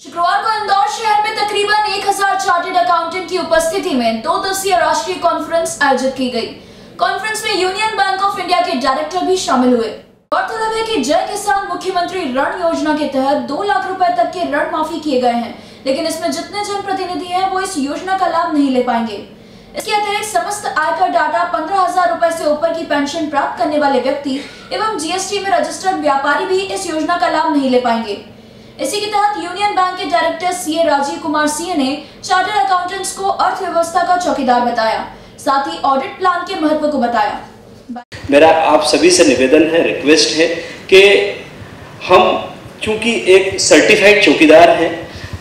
शुक्रवार को इंदौर शहर में तकरीबन 1000 चार्टर्ड अकाउंटेंट की उपस्थिति में 2 दिवसीय राष्ट्रीय कॉन्फ्रेंस आयोजित की गई। कॉन्फ्रेंस में यूनियन बैंक ऑफ इंडिया के डायरेक्टर भी शामिल हुए। गौरतलब है कि जय किसान मुख्यमंत्री ऋण योजना के तहत 2 लाख रुपए तक के ऋण माफी किए गए हैं, लेकिन इसमें जितने जनप्रतिनिधि हैं वो इस योजना का लाभ नहीं ले पाएंगे। इसके अतिरिक्त समस्त आयकर डाटा 15,000 रुपए से ऊपर की पेंशन प्राप्त करने वाले व्यक्ति एवं जीएसटी में रजिस्टर्ड व्यापारी भी इस योजना का लाभ नहीं ले पाएंगे। इसी के तहत यूनियन बैंक के डायरेक्टर सीए राजीव कुमार सिंह ने चार्टर्ड अकाउंटेंट्स को अर्थव्यवस्था का चौकीदार बताया, साथ ही ऑडिट प्लान के महत्व को बताया। मेरा आप सभी से निवेदन है, रिक्वेस्ट है कि हम चूंकि एक सर्टिफाइड चौकीदार हैं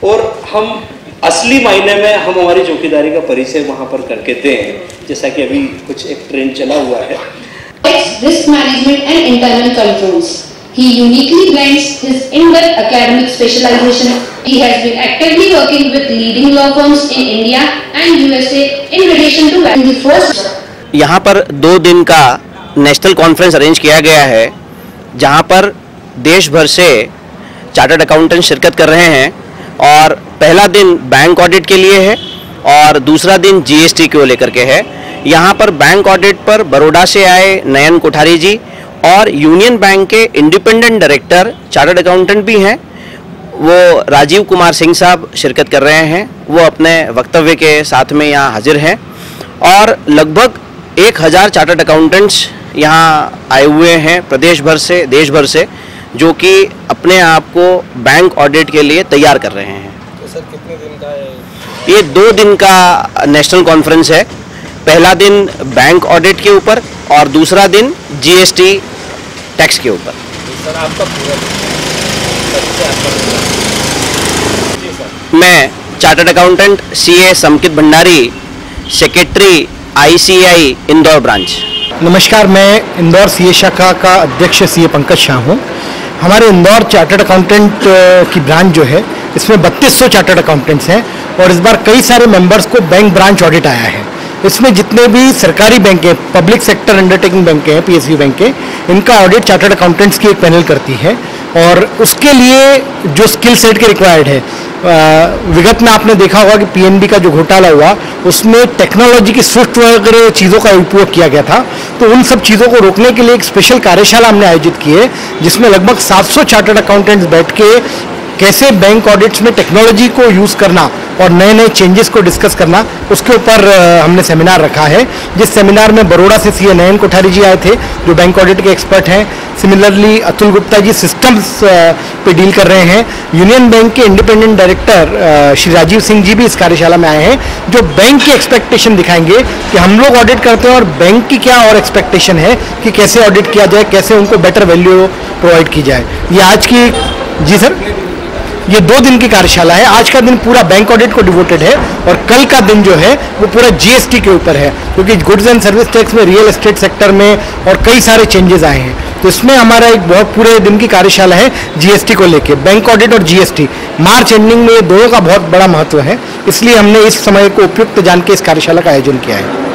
और हम असली मायने में हम हमारी चौकीदारी का परिचय वहां पर करके दें, जैसा कि अभी कुछ एक ट्रेंड चला हुआ है। Risk management and internal controls. He uniquely blends his in-depth academic specialization. He has been actively working with leading law firms in India and USA in relation to the first. यहाँ पर 2 दिन का national conference arrange किया गया है, जहाँ पर देश भर से चार्टर्ड अकाउंटेंट शिरकत कर रहे हैं और पहला दिन बैंक ऑडिट के लिए है और दूसरा दिन जीएसटी को लेकर के है। यहाँ पर बैंक ऑडिट पर बड़ौदा से आए नयन कोठारी जी और यूनियन बैंक के इंडिपेंडेंट डायरेक्टर चार्टर्ड अकाउंटेंट भी हैं, वो राजीव कुमार सिंह साहब शिरकत कर रहे हैं। वो अपने वक्तव्य के साथ में यहाँ हाजिर हैं और लगभग 1000 चार्टर्ड अकाउंटेंट्स यहाँ आए हुए हैं प्रदेश भर से, देश भर से, जो कि अपने आप को बैंक ऑडिट के लिए तैयार कर रहे हैं। तो सर कितने दिन का है? ये 2 दिन का नेशनल कॉन्फ्रेंस है। पहला दिन बैंक ऑडिट के ऊपर और दूसरा दिन जीएसटी टैक्स के ऊपर। सर आपका पूरा मैं chartered accountant CA Samkit Bhandari, secretary ICI Indore branch. नमस्कार, मैं इंदौर सीए शाखा का अध्यक्ष सीए पंकज शाह हूँ। हमारे इंदौर चार्टर्ड अकाउंटेंट की ब्रांच जो है, इसमें 3200 चार्टर्ड अकाउंटेंट्स हैं और इस बार कई सारे मेंबर्स को बैंक ब्रांच ऑडिट आया है। इसमें जितने भी सरकारी बैंक हैं, पब्लिक सेक्टर अंडरटेकिंग बैंक हैं, पीएसयू बैंक के, इनका ऑडिट चार्टर्ड अकाउंटेंट्स की एक पैनल करती है और उसके लिए जो स्किल सेट के रिक्वायर्ड है, विगत में आपने देखा होगा कि पीएनबी का जो घोटाला हुआ उसमें टेक्नोलॉजी की स्विफ्ट वगैरह चीज़ों का उपयोग किया गया था, तो उन सब चीज़ों को रोकने के लिए एक स्पेशल कार्यशाला हमने आयोजित की है, जिसमें लगभग 700 चार्टर्ड अकाउंटेंट्स बैठ के कैसे बैंक ऑडिट्स में टेक्नोलॉजी को यूज़ करना और नए नए चेंजेस को डिस्कस करना, उसके ऊपर हमने सेमिनार रखा है। जिस सेमिनार में बड़ौदा से सीए नयन कोठारी जी आए थे, जो बैंक ऑडिट के एक्सपर्ट हैं। सिमिलरली अतुल गुप्ता जी सिस्टम्स पे डील कर रहे हैं। यूनियन बैंक के इंडिपेंडेंट डायरेक्टर श्री राजीव सिंह जी भी इस कार्यशाला में आए हैं, जो बैंक की एक्सपेक्टेशन दिखाएंगे कि हम लोग ऑडिट करते हैं और बैंक की क्या और एक्सपेक्टेशन है कि कैसे ऑडिट किया जाए, कैसे उनको बेटर वैल्यू प्रोवाइड की जाए। ये आज की जी सर, ये 2 दिन की कार्यशाला है। आज का दिन पूरा बैंक ऑडिट को डिवोटेड है और कल का दिन जो है वो पूरा जीएसटी के ऊपर है, क्योंकि गुड्स एंड सर्विस टैक्स में, रियल एस्टेट सेक्टर में और कई सारे चेंजेस आए हैं। तो इसमें हमारा एक बहुत पूरे दिन की कार्यशाला है जीएसटी को लेके। बैंक ऑडिट और जीएसटी मार्च एंडिंग में ये दोनों का बहुत बड़ा महत्व है, इसलिए हमने इस समय को उपयुक्त जान के इस कार्यशाला का आयोजन किया है।